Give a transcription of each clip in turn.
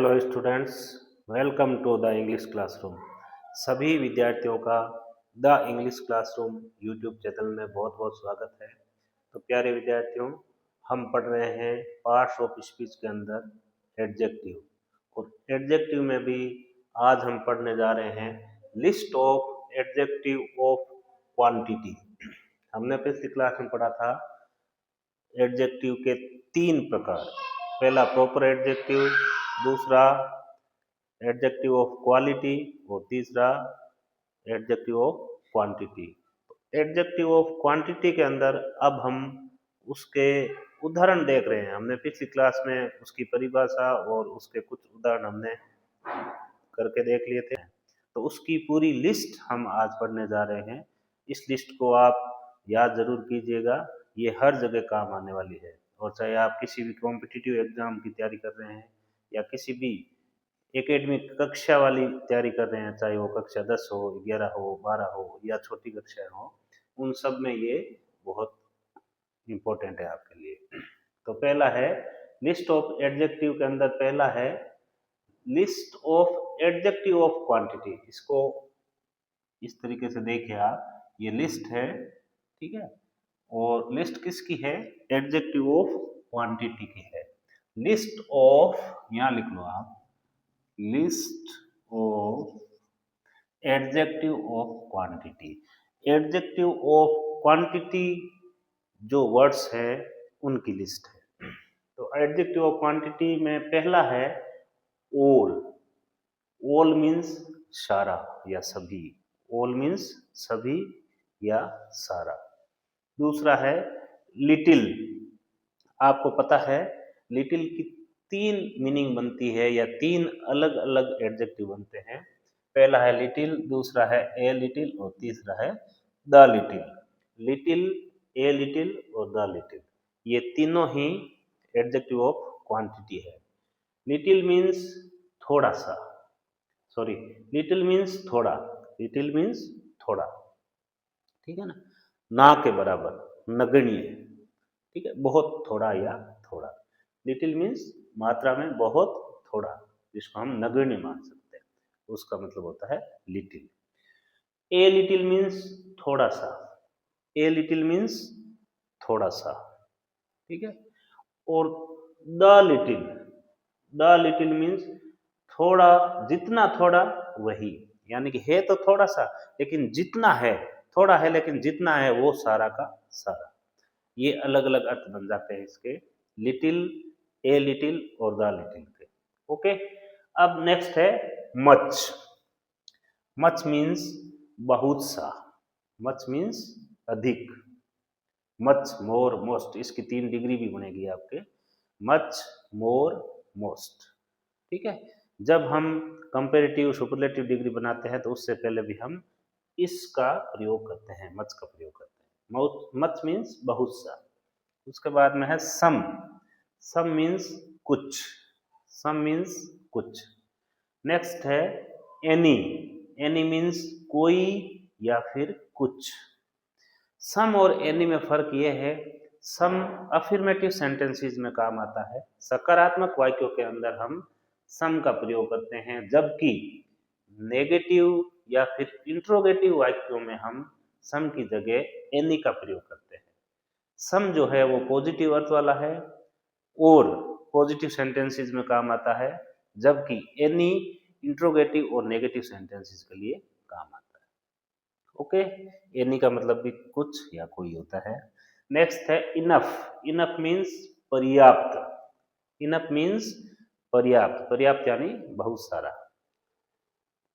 Hello students, welcome to the English classroom. सभी विद्यार्थियों का the English classroom YouTube channel में बहुत बहुत स्वागत है। तो प्यारे विद्यार्थियों, हम पढ़ रहे हैं पार्ट्स ऑफ स्पीच के अंदर एडजेक्टिव, और एडजेक्टिव में भी आज हम पढ़ने जा रहे हैं list of adjective of quantity. हमने पिछली क्लास में पढ़ा था एडजेक्टिव के तीन प्रकार। पहला प्रॉपर एडजेक्टिव, दूसरा एडजेक्टिव ऑफ क्वालिटी और तीसरा adjective of quantity. Adjective of quantity के अंदर अब हम उसके उदाहरण देख रहे हैं। हमने पिछली क्लास में उसकी परिभाषा और उसके कुछ उदाहरण हमने करके देख लिए थे, तो उसकी पूरी लिस्ट हम आज पढ़ने जा रहे हैं। इस लिस्ट को आप याद जरूर कीजिएगा, ये हर जगह काम आने वाली है। और चाहे आप किसी भी कॉम्पिटिटिव एग्जाम की तैयारी कर रहे हैं या किसी भी एकेडमिक कक्षा वाली तैयारी कर रहे हैं, चाहे वो कक्षा 10 हो, 11 हो, 12 हो या छोटी कक्षाएं हो, उन सब में ये बहुत इम्पोर्टेंट है आपके लिए। तो पहला है लिस्ट ऑफ एडजेक्टिव के अंदर पहला है list of adjective of quantity. इसको इस तरीके से देखिए आप, ये लिस्ट है, ठीक है, और लिस्ट किसकी है? एडजेक्टिव ऑफ क्वांटिटी की है। लिस्ट ऑफ, यहां लिख लो आप, list of adjective of quantity. Adjective of quantity जो वर्ड्स है उनकी लिस्ट है। तो एडजेक्टिव ऑफ क्वांटिटी में पहला है ऑल। ऑल मीन्स सारा या सभी। ऑल मीन्स सभी या सारा। दूसरा है लिटिल। आपको पता है लिटिल की तीन मीनिंग बनती है या तीन अलग अलग एडजेक्टिव बनते हैं। पहला है लिटिल, दूसरा है ए लिटिल और तीसरा है the little. Little, a little और द लिटिल, ये तीनों ही एडजेक्टिव ऑफ क्वांटिटी है। लिटिल मीन्स थोड़ा सा, सॉरी, लिटिल मीन्स थोड़ा, लिटिल मीन्स थोड़ा, ठीक है ना के बराबर, नगण्य, ठीक है, बहुत थोड़ा या थोड़ा। लिटिल मीन्स मात्रा में बहुत थोड़ा, जिसको हम नगण्य मान सकते हैं, उसका मतलब होता है लिटिल। ए लिटिल मीन्स थोड़ा सा, ए लिटिल मीन्स थोड़ा सा, ठीक है। और the little, the little means थोड़ा, जितना थोड़ा वही, यानी कि है तो थोड़ा सा लेकिन जितना है, थोड़ा है लेकिन जितना है वो सारा का सारा। ये अलग अलग अर्थ बन जाते हैं इसके, लिटिल, ए लिटिल और द लिटिल के। ओके, अब नेक्स्ट है मच। मच मीन्स बहुत सा, मच मीन्स अधिक। मच, मोर, मोस्ट, इसकी 3 डिग्री भी बनेगी आपके, मच, मोर, मोस्ट, ठीक है। जब हम कंपेरेटिव सुपरलेटिव डिग्री बनाते हैं तो उससे पहले भी हम इसका प्रयोग करते हैं, मच का प्रयोग करते हैं। मच मीन्स बहुत सा। उसके बाद में है सम। सम मीन्स कुछ, सम मीन्स कुछ। नेक्स्ट है एनी। एनी मीन्स कोई या फिर कुछ। सम और एनी में फर्क यह है, सम अफर्मेटिव सेंटेंसेस में काम आता है, सकारात्मक वाक्यों के अंदर हम सम का प्रयोग करते हैं, जबकि नेगेटिव या फिर इंट्रोगेटिव वाक्यों में हम सम की जगह एनी का प्रयोग करते हैं। सम जो है वो पॉजिटिव अर्थ वाला है और पॉजिटिव सेंटेंसेस में काम आता है, जबकि एनी इंट्रोगेटिव और नेगेटिव सेंटेंसेस के लिए काम आता है। ओके, एनी का मतलब भी कुछ या कोई होता है। नेक्स्ट है इनफ। इनफ मीन्स पर्याप्त। इनफ मीन्स पर्याप्त, पर्याप्त यानी बहुत सारा,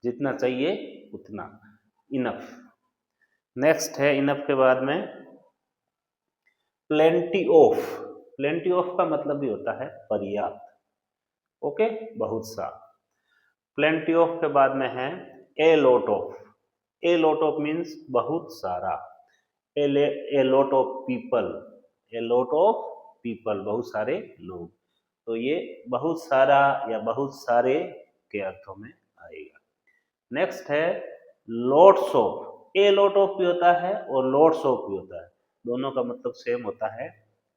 जितना चाहिए उतना, इनफ। नेक्स्ट है इनफ के बाद में प्लेंटी ऑफ। प्लेंटी ऑफ का मतलब भी होता है पर्याप्त, ओके, बहुत सा। प्लेंटी ऑफ के बाद में है a lot of. A lot of means बहुत सारा। A lot of people, a lot of people, बहुत सारे लोग। तो ये बहुत सारा या बहुत सारे के अर्थों में आएगा। नेक्स्ट है lots of. A lot of भी होता है और लॉट्स ऑफ भी होता है, दोनों का मतलब सेम होता है,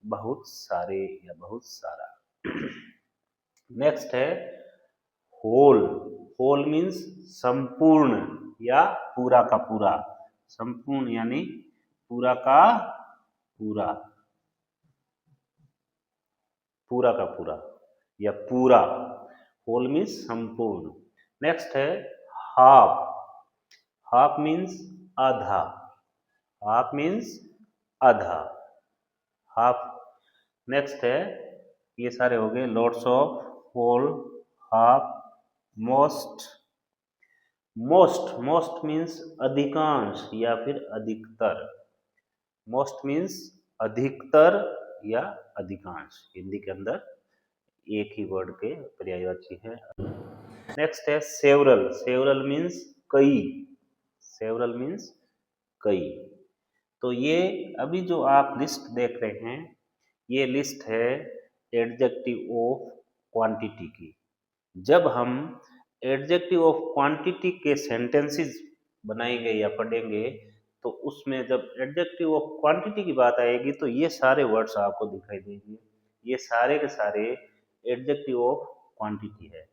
बहुत सारे या बहुत सारा। नेक्स्ट है होल, होल मीन्स संपूर्ण या पूरा का पूरा, संपूर्ण यानी पूरा का पूरा, पूरा का पूरा या पूरा, होल मीन्स संपूर्ण। नेक्स्ट है हाफ, हाफ मीन्स आधा, हाफ मीन्स आधा, हाफ। नेक्स्ट है, ये सारे हो गए lots of, whole, half, most. Most, most means अधिकांश या फिर अधिकतर, मोस्ट मीन्स अधिकतर या अधिकांश, हिंदी के अंदर एक ही वर्ड के पर्यायवाची है। नेक्स्ट है सेवरल, सेवरल मीन्स कई, सेवरल मीन्स कई। तो ये अभी जो आप लिस्ट देख रहे हैं, ये लिस्ट है एडजेक्टिव ऑफ क्वांटिटी की। जब हम एडजेक्टिव ऑफ क्वांटिटी के सेंटेंसेस बनाएंगे या पढ़ेंगे, तो उसमें जब एडजेक्टिव ऑफ क्वांटिटी की बात आएगी तो ये सारे वर्ड्स आपको दिखाई देंगे। ये सारे के सारे एडजेक्टिव ऑफ क्वांटिटी है।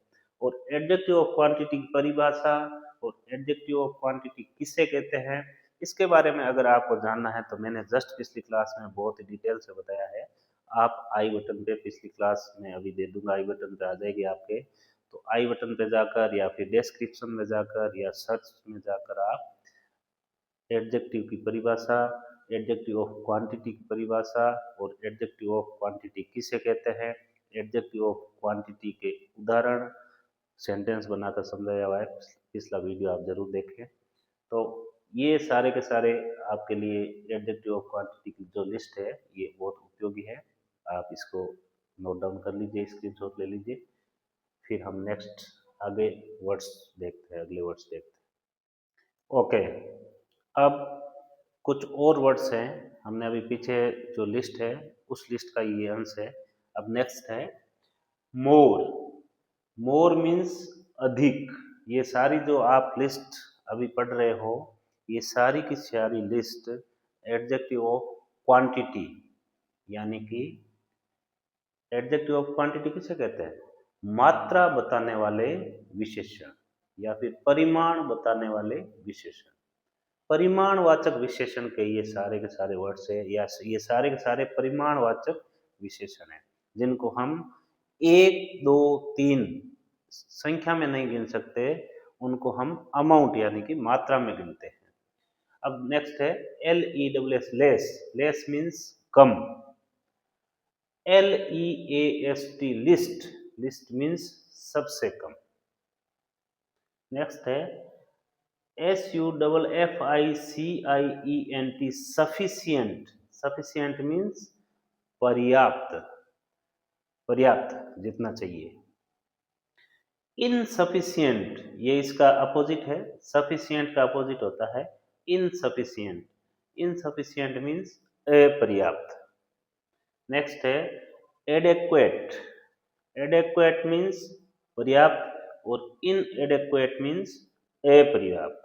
और एडजेक्टिव ऑफ क्वांटिटी की परिभाषा और एडजेक्टिव ऑफ क्वांटिटी किसे कहते हैं, इसके बारे में अगर आपको जानना है तो मैंने जस्ट पिछली क्लास में बहुत ही डिटेल से बताया है। आप आई बटन पे पिछली क्लास में अभी दे दूंगा, आई बटन पे आ जाएगी आपके, तो आई बटन पे जाकर या फिर डिस्क्रिप्शन में जाकर या सर्च में जाकर आप एडजेक्टिव की परिभाषा, एडजेक्टिव ऑफ क्वांटिटी की परिभाषा और एडजेक्टिव ऑफ क्वांटिटी किसे कहते हैं, एडजेक्टिव ऑफ क्वांटिटी के उदाहरण सेंटेंस बनाकर समझाया हुआ है, पिछला वीडियो आप जरूर देखें। तो ये सारे के सारे आपके लिए एडजेक्टिव ऑफ क्वांटिटी की जो लिस्ट है ये बहुत उपयोगी है। आप इसको नोट डाउन कर लीजिए, स्क्रीनशॉट ले लीजिए। फिर हम नेक्स्ट आगे वर्ड्स देखते हैं, अगले वर्ड्स देखते हैं। ओके, अब कुछ और वर्ड्स हैं, हमने अभी पीछे जो लिस्ट है उस लिस्ट का ये अंश है। अब नेक्स्ट है मोर, मोर मीन्स अधिक। ये सारी जो आप लिस्ट अभी पढ़ रहे हो, ये सारी की सारी लिस्ट एडजेक्टिव ऑफ क्वांटिटी, यानी कि एडजेक्टिव ऑफ क्वांटिटी किसे कहते हैं, मात्रा बताने वाले विशेषण या फिर परिमाण बताने वाले विशेषण। परिमाणवाचक विशेषण के ये सारे के सारे वर्ड्स है, या ये सारे के सारे परिमाणवाचक विशेषण है, जिनको हम 1, 2, 3 संख्या में नहीं गिन सकते, उनको हम अमाउंट यानी कि मात्रा में गिनते हैं। अब नेक्स्ट है LESS, लेस, लेस मीन्स कम। LEAST, लिस्ट, लिस्ट मीन्स सबसे कम। नेक्स्ट है SUFFICIENT, सफिशिएंट, सफिशिएंट मीन्स पर्याप्त, पर्याप्त जितना चाहिए। इनसफिशिएंट, ये इसका अपोजिट है, सफिशिएंट का अपोजिट होता है इनसफिशिएंट, इनसफिशिएंट मीन्स अपर्याप्त। नेक्स्ट है एडेक्वेट, एडेक्वेट मीन्स पर्याप्त और इनएडेक्वेट मीन्स अपर्याप्त।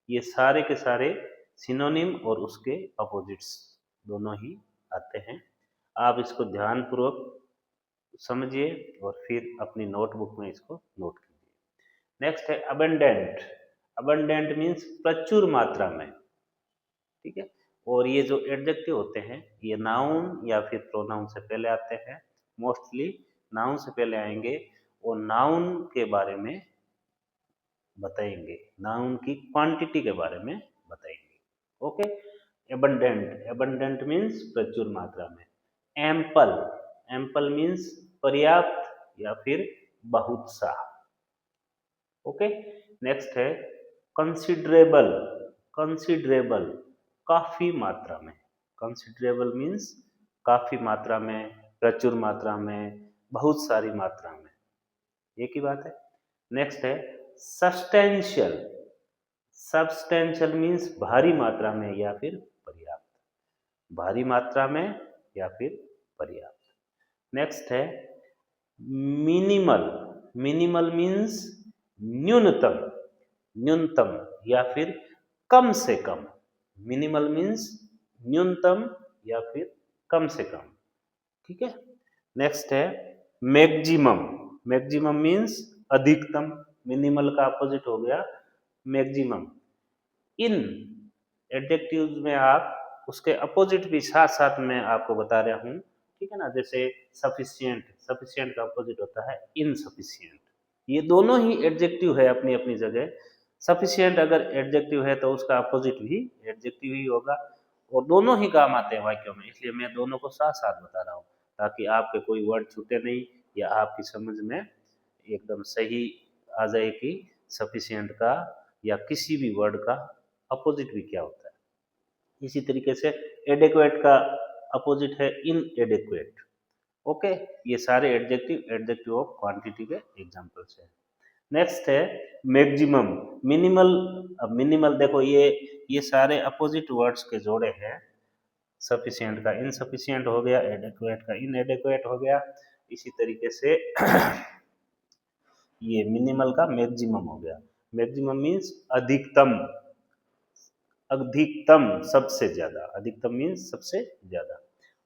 ये सारे के सारे सिनोनिम और उसके अपोजिट्स दोनों ही आते हैं। आप इसको ध्यानपूर्वक समझिए और फिर अपनी नोटबुक में इसको नोट कीजिए। नेक्स्ट है अबंडेंट, अबंडेंट मीन्स प्रचुर मात्रा में, ठीक है। और ये जो एडजेक्टिव होते हैं ये नाउन या फिर प्रोनाउन से पहले आते हैं, मोस्टली नाउन से पहले आएंगे और नाउन के बारे में बताएंगे, नाउन की क्वांटिटी के बारे में बताएंगे। ओके, एबंडेंट, एबंडेंट मीन्स प्रचुर मात्रा में। एम्पल, एम्पल मीन्स पर्याप्त या फिर बहुत सा। ओके, नेक्स्ट है कंसिडरेबल, कंसिडरेबल काफी मात्रा में, कंसिडरेबल मीन्स काफी मात्रा में, प्रचुर मात्रा में, बहुत सारी मात्रा में, एक ही बात है। नेक्स्ट है सब्सटेंशियल, सब्सटेंशियल मीन्स भारी मात्रा में या फिर पर्याप्त, भारी मात्रा में या फिर पर्याप्त। नेक्स्ट है मिनिमल, मिनिमल मीन्स न्यूनतम, न्यूनतम या फिर कम से कम, मिनिमल मीन्स न्यूनतम या फिर कम से कम, ठीक है। नेक्स्ट है मैक्सिमम, मैक्सिमम मीन्स अधिकतम, मिनिमल का अपोजिट हो गया मैक्सिमम। इन एडजेक्टिव्स में आप उसके अपोजिट भी साथ साथ में आपको बता रहा हूँ, ठीक है ना। जैसे सफिशिएंट, सफिशिएंट का अपोजिट होता है इनसफिशिएंट। ये दोनों ही एडजेक्टिव है अपनी अपनी जगह। सफिशिएंट अगर एडजेक्टिव है तो उसका अपोजिट भी एडजेक्टिव ही होगा, और दोनों ही काम आते हैं वाक्यों में, इसलिए मैं दोनों को साथ साथ बता रहा हूँ ताकि आपके कोई वर्ड छूटे नहीं, या आपकी समझ में एकदम सही आ जाए कि सफिशिएंट का या किसी भी वर्ड का अपोजिट भी क्या होता है। इसी तरीके से एडेक्वेट का अपोजिट है इनएडेक्वेट। ओके, ये सारे एडजेक्टिव एडजेक्टिव ऑफ क्वांटिटी के एग्जांपल्स हैं। नेक्स्ट है मैक्सिमम, मिनिमल। अब मिनिमल देखो, ये सारे अपोजिट वर्ड्स के जोड़े हैं। सफिशिएंट का इनसफिशिएंट हो गया, एडेक्वेट का इनएडेक्वेट हो गया, इसी तरीके से ये मिनिमल का मैक्सिमम हो गया। मैक्सिमम मीन्स अधिकतम, अधिकतम सबसे ज्यादा, अधिकतम मीन्स सबसे ज्यादा।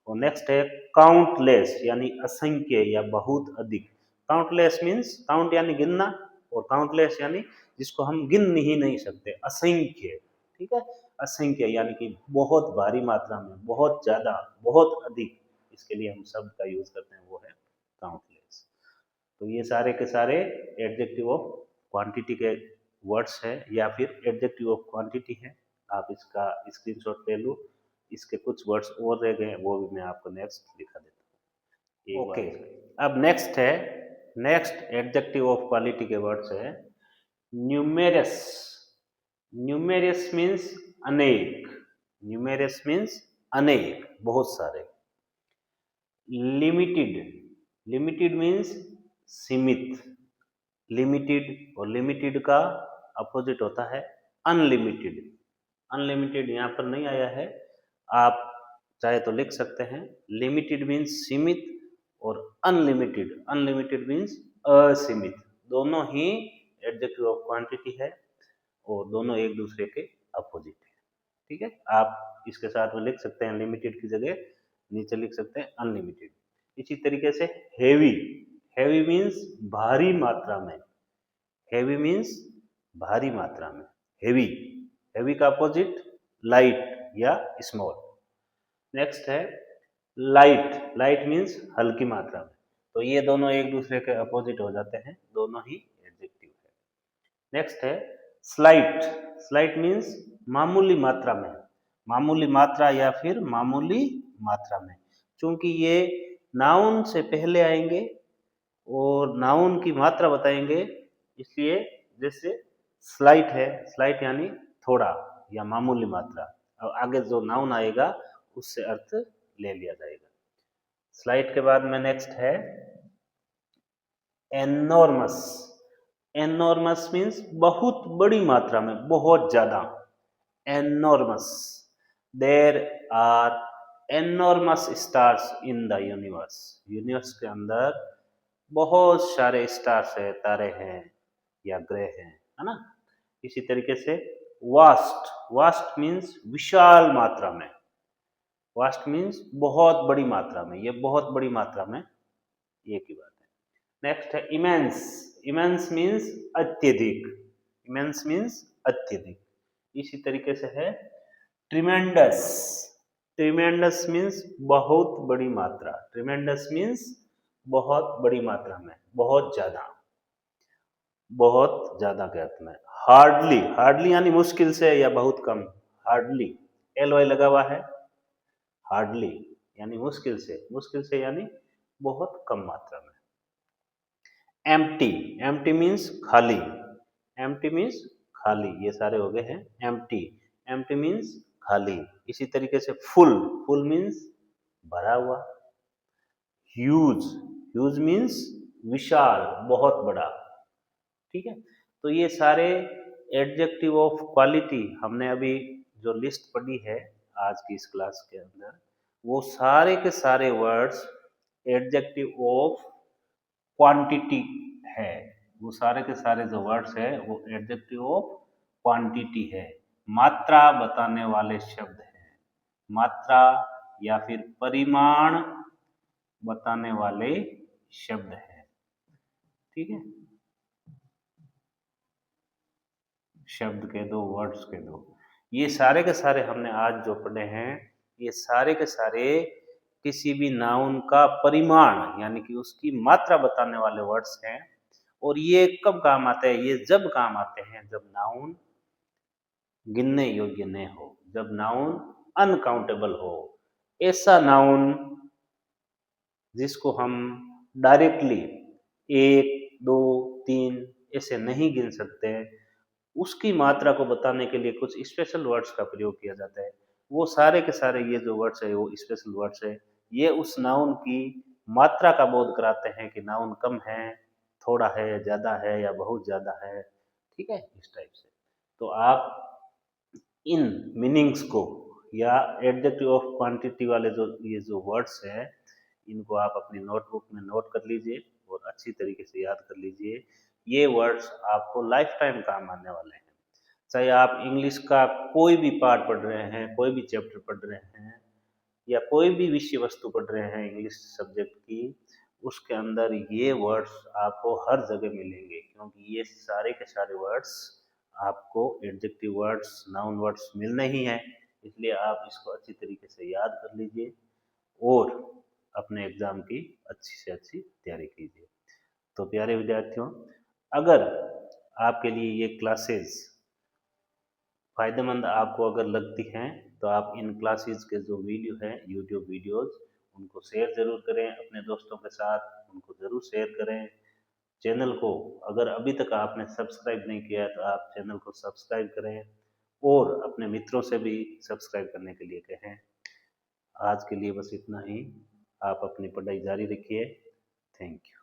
और नेक्स्ट है काउंटलेस, यानी असंख्य या बहुत अधिक। काउंटलेस मीन्स काउंट यानी गिनना, और काउंटलेस यानी जिसको हम गिन ही नहीं सकते, असंख्य, ठीक है। असंख्य यानी कि बहुत भारी मात्रा में, बहुत ज्यादा, बहुत अधिक, इसके लिए हम शब्द का यूज करते हैं, वो है काउंटलेस। तो ये सारे के सारे एडजेक्टिव ऑफ क्वांटिटी के वर्ड्स है, या फिर एडजेक्टिव ऑफ क्वांटिटी है। आप इसका स्क्रीनशॉट ले लो। इसके कुछ वर्ड्स और रह गए, वो भी मैं आपको नेक्स्ट दिखा देता हूँ। ओके, अब नेक्स्ट है, नेक्स्ट एडजेक्टिव ऑफ क्वालिटी के वर्ड्स है न्यूमेरस। न्यूमेरस मीन्स अनेक, न्यूमेरस मीन्स अनेक, बहुत सारे। लिमिटेड, लिमिटेड मीन्स सीमित। लिमिटेड और लिमिटेड का अपोजिट होता है अनलिमिटेड। अनलिमिटेड यहाँ पर नहीं आया है, आप चाहे तो लिख सकते हैं। लिमिटेड मीन्स सीमित, और अनलिमिटेड, अनलिमिटेड मीन्स असीमित। दोनों ही एडजेक्टिव ऑफ क्वांटिटी है, और दोनों एक दूसरे के अपोजिट है, ठीक है। आप इसके साथ में लिख सकते हैं, लिमिटेड की जगह नीचे लिख सकते हैं अनलिमिटेड। इसी तरीके से हेवी, हेवी मीन्स भारी मात्रा में। हेवी मीन्स भारी मात्रा में, हेवी। हेवी का अपोजिट लाइट या स्मॉल। नेक्स्ट है लाइट, लाइट मीन्स हल्की मात्रा में। तो ये दोनों एक दूसरे के अपोजिट हो जाते हैं, दोनों ही एडजेक्टिव है। नेक्स्ट है स्लाइट, स्लाइट मीन्स मामूली मात्रा में, मामूली मात्रा या फिर मामूली मात्रा में। क्योंकि ये नाउन से पहले आएंगे और नाउन की मात्रा बताएंगे, इसलिए जैसे स्लाइट है, स्लाइट यानी थोड़ा या मामूली मात्रा, और आगे जो नाउन आएगा उससे अर्थ ले लिया जाएगा। स्लाइट के बाद में नेक्स्ट है एनॉर्मस। एनॉर्मस मीन्स बहुत बड़ी मात्रा में, बहुत ज्यादा। Enormous, there are enormous stars in the universe. Universe के अंदर बहुत सारे स्टार्स है, तारे हैं या ग्रह हैं, है ना। इसी तरीके से वास्ट, वास्ट मीन्स विशाल मात्रा में। वास्ट मीन्स बहुत बड़ी मात्रा में, ये बहुत बड़ी मात्रा में, ये की बात है। नेक्स्ट है इमेंस। इमेंस मीन्स अत्यधिक, इमेंस मीन्स अत्यधिक। इसी तरीके से है ट्रिमेंडस। ट्रिमेंडस मीन्स बहुत बड़ी मात्रा। ट्रिमेंडस मीन्स बहुत बड़ी मात्रा में, बहुत ज्यादा, बहुत ज्यादा के अर्थ में। हार्डली, हार्डली यानी मुश्किल से या बहुत कम। हार्डली, एल वाई लगा हुआ है। हार्डली यानी मुश्किल से, मुश्किल से यानी बहुत कम मात्रा में। एम्प्टी, एम्प्टी मीन्स खाली। एम्प्टी मीन्स खाली, ये सारे हो गए हैं एम्प्टी। एम्प्टी मीन्स खाली। इसी तरीके से फुल, फुल मीन्स भरा हुआ। ह्यूज, ह्यूज मीन्स विशाल, बहुत बड़ा, ठीक है। तो ये सारे एडजेक्टिव ऑफ क्वालिटी हमने अभी जो लिस्ट पढ़ी है आज की इस क्लास के अंदर, वो सारे के सारे वर्ड्स एडजेक्टिव ऑफ क्वांटिटी है। वो सारे के सारे जो वर्ड्स है वो एडजेक्टिव ऑफ क्वांटिटी है, मात्रा बताने वाले शब्द हैं। मात्रा या फिर परिमाण बताने वाले शब्द हैं, ठीक है। शब्द कह दो, वर्ड्स कह दो, ये सारे के सारे हमने आज जो पढ़े हैं, ये सारे के सारे किसी भी नाउन का परिमाण यानी कि उसकी मात्रा बताने वाले वर्ड्स हैं। और ये कब काम आते हैं? ये जब काम आते हैं जब नाउन गिनने योग्य न हो, जब नाउन अनकाउंटेबल हो। ऐसा नाउन जिसको हम डायरेक्टली 1, 2, 3 ऐसे नहीं गिन सकते, उसकी मात्रा को बताने के लिए कुछ स्पेशल वर्ड्स का प्रयोग किया जाता है। वो सारे के सारे ये जो वर्ड्स है वो स्पेशल वर्ड्स है। ये उस नाउन की मात्रा का बोध कराते हैं कि नाउन कम है, थोड़ा है, ज़्यादा है या बहुत ज़्यादा है। ठीक है, इस टाइप से। तो आप इन मीनिंग्स को या एडजेक्टिव ऑफ क्वांटिटी वाले जो ये जो वर्ड्स हैं, इनको आप अपनी नोटबुक में नोट कर लीजिए और अच्छी तरीके से याद कर लीजिए। ये वर्ड्स आपको लाइफ टाइम काम आने वाले हैं। चाहे आप इंग्लिश का कोई भी पार्ट पढ़ रहे हैं, कोई भी चैप्टर पढ़ रहे हैं या कोई भी विषय वस्तु पढ़ रहे हैं इंग्लिश सब्जेक्ट की, उसके अंदर ये वर्ड्स आपको हर जगह मिलेंगे, क्योंकि ये सारे के सारे वर्ड्स आपको एडजेक्टिव वर्ड्स, नाउन वर्ड्स मिलने ही हैं। इसलिए आप इसको अच्छी तरीके से याद कर लीजिए और अपने एग्जाम की अच्छी से अच्छी तैयारी कीजिए। तो प्यारे विद्यार्थियों, अगर आपके लिए ये क्लासेस फ़ायदेमंद आपको अगर लगती हैं, तो आप इन क्लासेस के जो वीडियो हैं, यूट्यूब वीडियोस, उनको शेयर ज़रूर करें अपने दोस्तों के साथ, उनको ज़रूर शेयर करें। चैनल को अगर अभी तक आपने सब्सक्राइब नहीं किया है, तो आप चैनल को सब्सक्राइब करें और अपने मित्रों से भी सब्सक्राइब करने के लिए कहें। आज के लिए बस इतना ही। आप अपनी पढ़ाई जारी रखिए। Thank you.